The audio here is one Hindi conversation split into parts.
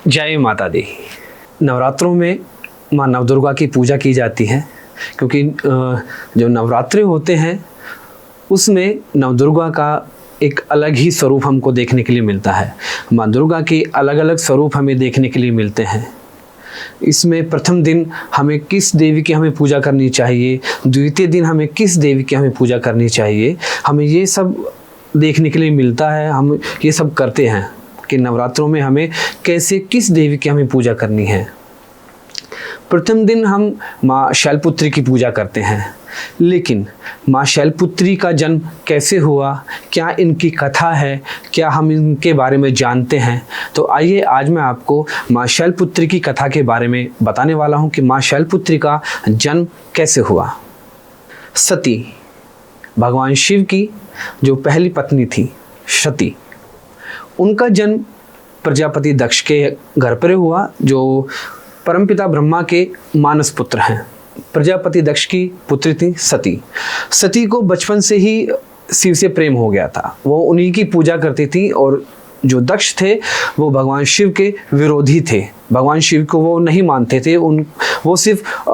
जय माता दी। नवरात्रों में माँ नवदुर्गा की पूजा की जाती है, क्योंकि जो नवरात्रि होते हैं उसमें नवदुर्गा का एक अलग ही स्वरूप हमको देखने के लिए मिलता है। माँ दुर्गा के अलग अलग स्वरूप हमें देखने के लिए मिलते हैं। इसमें प्रथम दिन हमें किस देवी की हमें पूजा करनी चाहिए, द्वितीय दिन हमें किस देवी की हमें पूजा करनी चाहिए, हमें ये सब देखने के लिए मिलता है। हम ये सब करते हैं कि नवरात्रों में हमें कैसे किस देवी की हमें पूजा करनी है। प्रथम दिन हम माँ शैलपुत्री की पूजा करते हैं, लेकिन माँ शैलपुत्री का जन्म कैसे हुआ, क्या इनकी कथा है, क्या हम इनके बारे में जानते हैं? तो आइए आज मैं आपको माँ शैलपुत्री की कथा के बारे में बताने वाला हूँ कि माँ शैलपुत्री का जन्म कैसे हुआ। सती भगवान शिव की जो पहली पत्नी थी सती, उनका जन्म प्रजापति दक्ष के घर पर हुआ, जो परमपिता ब्रह्मा के मानस पुत्र हैं। प्रजापति दक्ष की पुत्री थी सती। सती को बचपन से ही शिव से प्रेम हो गया था, वो उन्हीं की पूजा करती थी। और जो दक्ष थे वो भगवान शिव के विरोधी थे, भगवान शिव को वो नहीं मानते थे। वो सिर्फ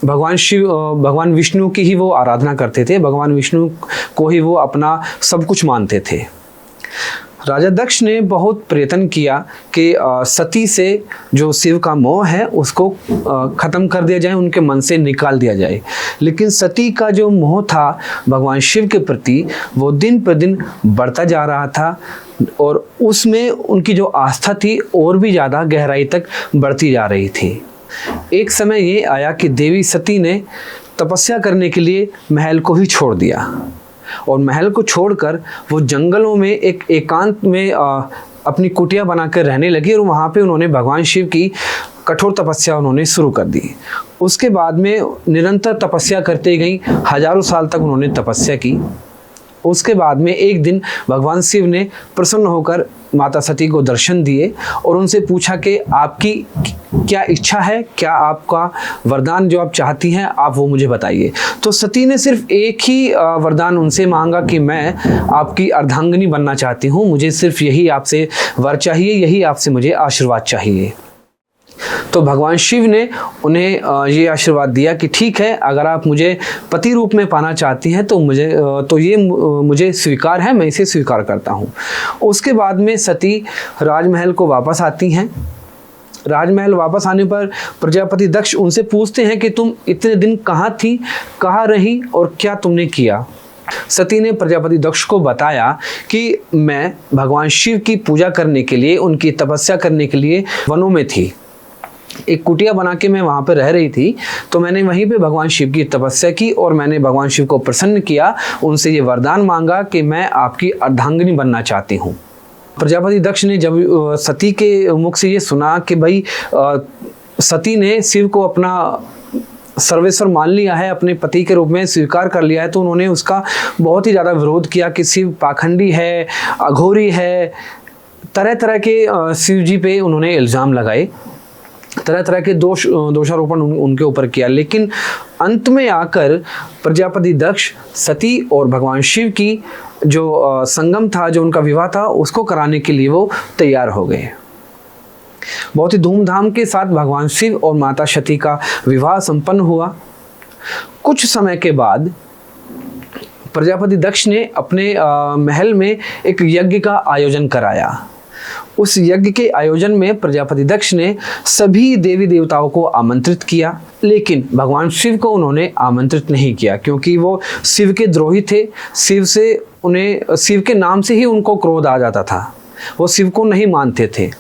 भगवान विष्णु की ही वो आराधना करते थे, भगवान विष्णु को ही वो अपना सब कुछ मानते थे। राजा दक्ष ने बहुत प्रयत्न किया कि सती से जो शिव का मोह है उसको ख़त्म कर दिया जाए, उनके मन से निकाल दिया जाए। लेकिन सती का जो मोह था भगवान शिव के प्रति वो दिन पर दिन बढ़ता जा रहा था, और उसमें उनकी जो आस्था थी और भी ज़्यादा गहराई तक बढ़ती जा रही थी। एक समय ये आया कि देवी सती ने तपस्या करने के लिए महल को ही छोड़ दिया, और महल को छोड़कर वो जंगलों में एक एकांत में अपनी कुटिया बनाकर रहने लगी, और वहाँ पे उन्होंने भगवान शिव की कठोर तपस्या उन्होंने शुरू कर दी। उसके बाद में निरंतर तपस्या करते गई, हजारों साल तक उन्होंने तपस्या की। उसके बाद में एक दिन भगवान शिव ने प्रसन्न होकर माता सती को दर्शन दिए और उनसे पूछा कि आपकी क्या इच्छा है, क्या आपका वरदान जो आप चाहती हैं आप वो मुझे बताइए। तो सती ने सिर्फ एक ही वरदान उनसे मांगा कि मैं आपकी अर्धांगिनी बनना चाहती हूँ, मुझे सिर्फ यही आपसे वर चाहिए, यही आपसे मुझे आशीर्वाद चाहिए। तो भगवान शिव ने उन्हें ये आशीर्वाद दिया कि ठीक है, अगर आप मुझे पति रूप में पाना चाहती हैं तो ये मुझे स्वीकार है, मैं इसे स्वीकार करता हूँ। उसके बाद में सती राजमहल को वापस आती हैं। राजमहल वापस आने पर प्रजापति दक्ष उनसे पूछते हैं कि तुम इतने दिन कहाँ थी, कहाँ रही और क्या तुमने किया। सती ने प्रजापति दक्ष को बताया कि मैं भगवान शिव की पूजा करने के लिए, उनकी तपस्या करने के लिए वनों में थी। एक कुटिया बना के मैं वहाँ पे रह रही थी, तो मैंने वहीं पे भगवान शिव की तपस्या की और मैंने भगवान शिव को प्रसन्न किया, उनसे ये वरदान मांगा कि मैं आपकी अर्धांगिनी बनना चाहती हूँ। प्रजापति दक्ष ने जब सती के मुख से ये सुना कि भाई सती ने शिव को अपना सर्वेश्वर मान लिया है, अपने पति के रूप में स्वीकार कर लिया है, तो उन्होंने उसका बहुत ही ज़्यादा विरोध किया कि शिव पाखंडी है, अघोरी है। तरह तरह के शिव जी पे उन्होंने इल्ज़ाम लगाए, तरह तरह के दोषारोपण उनके ऊपर किया। लेकिन अंत में आकर प्रजापति दक्ष सती और भगवान शिव की जो संगम था, जो उनका विवाह था, उसको कराने के लिए वो तैयार हो गए। बहुत ही धूमधाम के साथ भगवान शिव और माता सती का विवाह संपन्न हुआ। कुछ समय के बाद प्रजापति दक्ष ने अपने महल में एक यज्ञ का आयोजन कराया। उस यज्ञ के आयोजन में प्रजापति दक्ष ने सभी देवी देवताओं को आमंत्रित किया, लेकिन भगवान शिव को उन्होंने आमंत्रित नहीं किया, क्योंकि वो शिव के द्रोही थे। शिव के नाम से ही उनको क्रोध आ जाता था, वो शिव को नहीं मानते थे।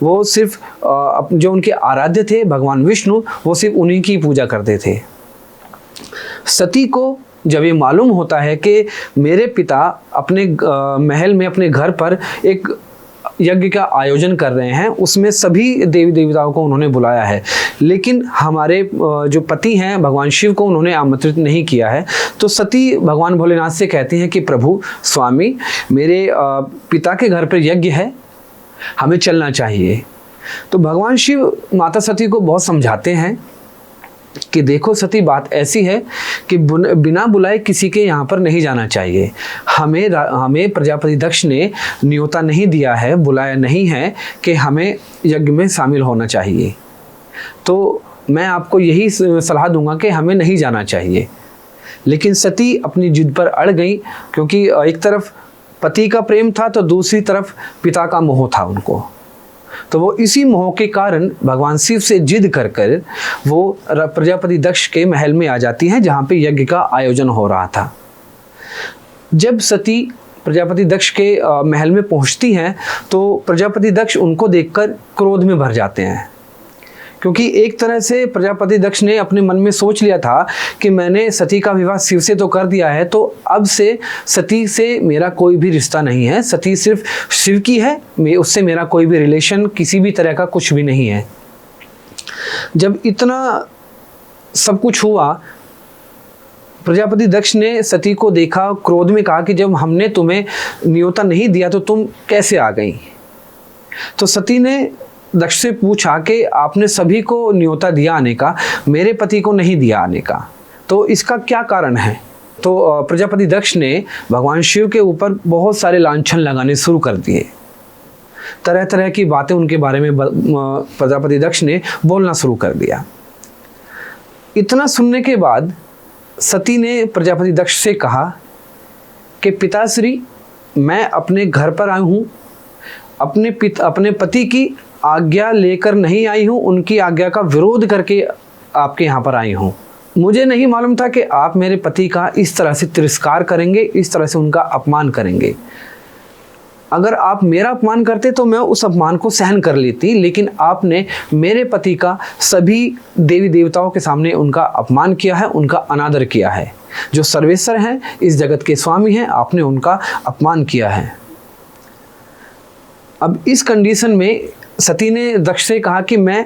वो सिर्फ जो उनके आराध्य थे भगवान विष्णु, वो सिर्फ उन्हीं की पूजा करते थे। सती को जब ये मालूम होता है कि मेरे पिता अपने महल में, अपने घर पर एक यज्ञ का आयोजन कर रहे हैं, उसमें सभी देवी देवताओं को उन्होंने बुलाया है, लेकिन हमारे जो पति हैं भगवान शिव को उन्होंने आमंत्रित नहीं किया है। तो सती भगवान भोलेनाथ से कहती हैं कि प्रभु स्वामी, मेरे पिता के घर पर यज्ञ है, हमें चलना चाहिए। तो भगवान शिव माता सती को बहुत समझाते हैं, कि देखो सती, बात ऐसी है कि बिना बुलाए किसी के यहाँ पर नहीं जाना चाहिए। हमें प्रजापति दक्ष ने न्योता नहीं दिया है, बुलाया नहीं है कि हमें यज्ञ में शामिल होना चाहिए। तो मैं आपको यही सलाह दूंगा कि हमें नहीं जाना चाहिए। लेकिन सती अपनी जिद पर अड़ गई, क्योंकि एक तरफ पति का प्रेम था तो दूसरी तरफ पिता का मोह था उनको। तो वो इसी मोह के कारण भगवान शिव से जिद कर कर वो प्रजापति दक्ष के महल में आ जाती हैं, जहाँ पे यज्ञ का आयोजन हो रहा था। जब सती प्रजापति दक्ष के महल में पहुँचती हैं तो प्रजापति दक्ष उनको देखकर क्रोध में भर जाते हैं, क्योंकि एक तरह से प्रजापति दक्ष ने अपने मन में सोच लिया था कि मैंने सती का विवाह शिव से तो कर दिया है, तो अब से सती से मेरा कोई भी रिश्ता नहीं है, सती सिर्फ शिव की है, उससे मेरा कोई भी रिलेशन किसी भी तरह का कुछ भी नहीं है। जब इतना सब कुछ हुआ, प्रजापति दक्ष ने सती को देखा, क्रोध में कहा कि जब हमने तुम्हें न्योता नहीं दिया तो तुम कैसे आ गई। तो सती ने दक्ष से पूछा कि आपने सभी को न्योता दिया आने का, मेरे पति को नहीं दिया आने का, तो इसका क्या कारण है। तो प्रजापति दक्ष ने भगवान शिव के ऊपर बहुत सारे लांछन लगाने शुरू कर दिए। तरह तरह की बातें उनके बारे में प्रजापति दक्ष ने बोलना शुरू कर दिया। इतना सुनने के बाद सती ने प्रजापति दक्ष से कहा कि पिताश्री, मैं अपने घर पर आई हूँ, अपने पति की आज्ञा लेकर नहीं आई हूँ, उनकी आज्ञा का विरोध करके आपके यहाँ पर आई हूँ। मुझे नहीं मालूम था कि आप मेरे पति का इस तरह से तिरस्कार करेंगे, इस तरह से उनका अपमान करेंगे। अगर आप मेरा अपमान करते तो मैं उस अपमान को सहन कर लेती, लेकिन आपने मेरे पति का सभी देवी देवताओं के सामने उनका अपमान किया है, उनका अनादर किया है। जो सर्वेश्वर हैं, इस जगत के स्वामी हैं, आपने उनका अपमान किया है। अब इस कंडीशन में सती ने दक्ष से कहा कि मैं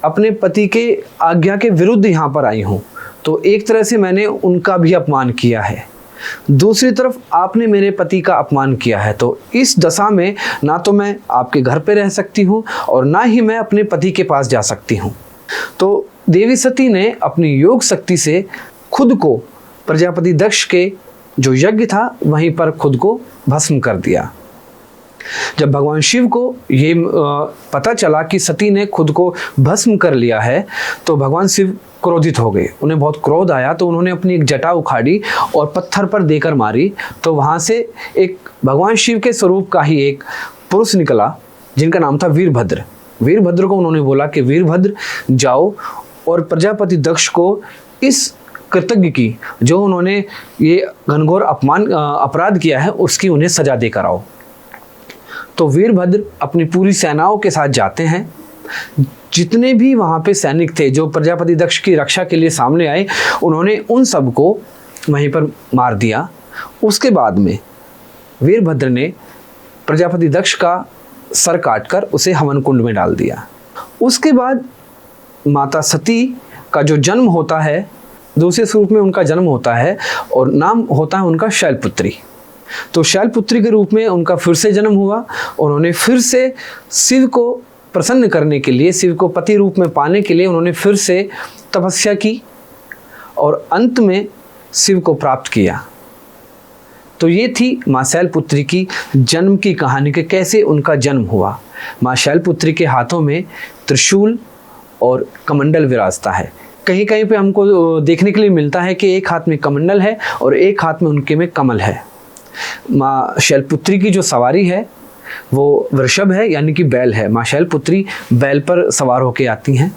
अपने पति के आज्ञा के विरुद्ध यहाँ पर आई हूँ, तो एक तरह से मैंने उनका भी अपमान किया है, दूसरी तरफ आपने मेरे पति का अपमान किया है। तो इस दशा में ना तो मैं आपके घर पे रह सकती हूँ और ना ही मैं अपने पति के पास जा सकती हूँ। तो देवी सती ने अपनी योग शक्ति से खुद को प्रजापति दक्ष के जो यज्ञ था वहीं पर खुद को भस्म कर दिया। जब भगवान शिव को ये पता चला कि सती ने खुद को भस्म कर लिया है तो भगवान शिव क्रोधित हो गए। उन्हें बहुत क्रोध आया, तो उन्होंने अपनी एक जटा उखाड़ी और पत्थर पर देकर मारी। तो वहाँ से एक भगवान शिव के स्वरूप का ही एक पुरुष निकला जिनका नाम था वीरभद्र। वीरभद्र को उन्होंने बोला कि वीरभद्र जाओ और प्रजापति दक्ष को इस कृतज्ञ की, जो उन्होंने ये घनघोर अपराध किया है, उसकी उन्हें सजा देकर आओ। तो वीरभद्र अपनी पूरी सेनाओं के साथ जाते हैं। जितने भी वहाँ पे सैनिक थे जो प्रजापति दक्ष की रक्षा के लिए सामने आए, उन्होंने उन सबको वहीं पर मार दिया। उसके बाद में वीरभद्र ने प्रजापति दक्ष का सर काटकर उसे हवन कुंड में डाल दिया। उसके बाद माता सती का जो जन्म होता है, दूसरे स्वरूप में उनका जन्म होता है और नाम होता है उनका शैलपुत्री। तो शैलपुत्री के रूप में उनका फिर से जन्म हुआ और उन्होंने फिर से शिव को प्रसन्न करने के लिए, शिव को पति रूप में पाने के लिए उन्होंने फिर से तपस्या की और अंत में शिव को प्राप्त किया। तो ये थी माँ शैलपुत्री की जन्म की कहानी कि कैसे उनका जन्म हुआ। माँ शैलपुत्री के हाथों में त्रिशूल और कमंडल विराजता है। कहीं कहीं पे हमको देखने के लिए मिलता है कि एक हाथ में कमंडल है और एक हाथ में उनके में कमल है। माँ शैलपुत्री की जो सवारी है वो वृषभ है, यानी कि बैल है। माँ शैलपुत्री बैल पर सवार होके आती हैं।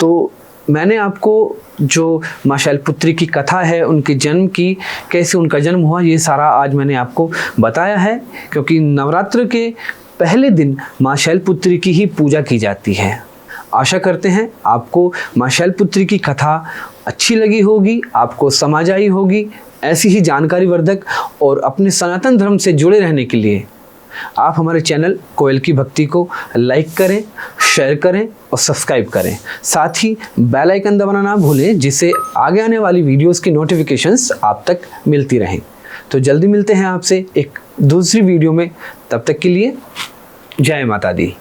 तो मैंने आपको जो माँ शैलपुत्री की कथा है, उनके जन्म की, कैसे उनका जन्म हुआ, ये सारा आज मैंने आपको बताया है, क्योंकि नवरात्र के पहले दिन माँ शैलपुत्री की ही पूजा की जाती है। आशा करते हैं आपको माँ शैलपुत्री की कथा अच्छी लगी होगी, आपको समझ आई होगी। ऐसी ही जानकारी वर्धक और अपने सनातन धर्म से जुड़े रहने के लिए आप हमारे चैनल कोयल की भक्ति को लाइक करें, शेयर करें और सब्सक्राइब करें। साथ ही बेल आइकन दबाना ना भूलें, जिससे आगे आने वाली वीडियोस की नोटिफिकेशंस आप तक मिलती रहें। तो जल्दी मिलते हैं आपसे एक दूसरी वीडियो में। तब तक के लिए जय माता दी।